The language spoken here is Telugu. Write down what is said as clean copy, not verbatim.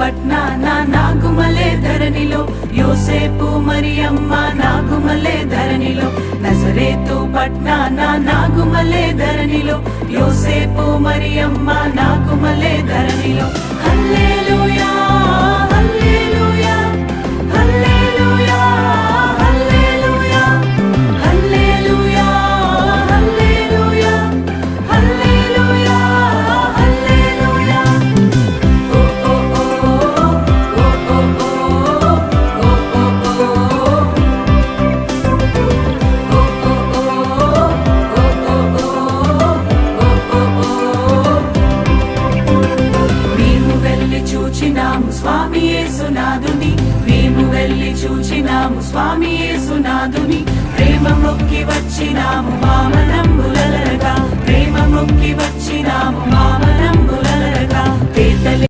పట్నాన నాగుమలే ధరణిలో, యోసేపు మరియమ్మ నాగుమలే ధరణిలో. నజరేతు పట్నాన నాగుమలే ధరణిలో, యోసేపు మరియమ్మ నాగుమలే ధరణిలో. హల్లెలూయా హల్లెలూయా హల్లెలూయా హల్లెలూయా హల్లెలూయా హల్లెలూయా హల్లెలూయా హల్లెలూయా. ఓ ఓ ఓ ఓ ఓ ఓ మేము వెళ్ళి చూచినాము స్వామి యేసునాథుని, మేము వెళ్ళి చూచినాము స్వామి యేసునాథుని. ప్రేమ మొక్కి వచ్చినాము వామనంబులరగా, ప్రేమ మొక్కి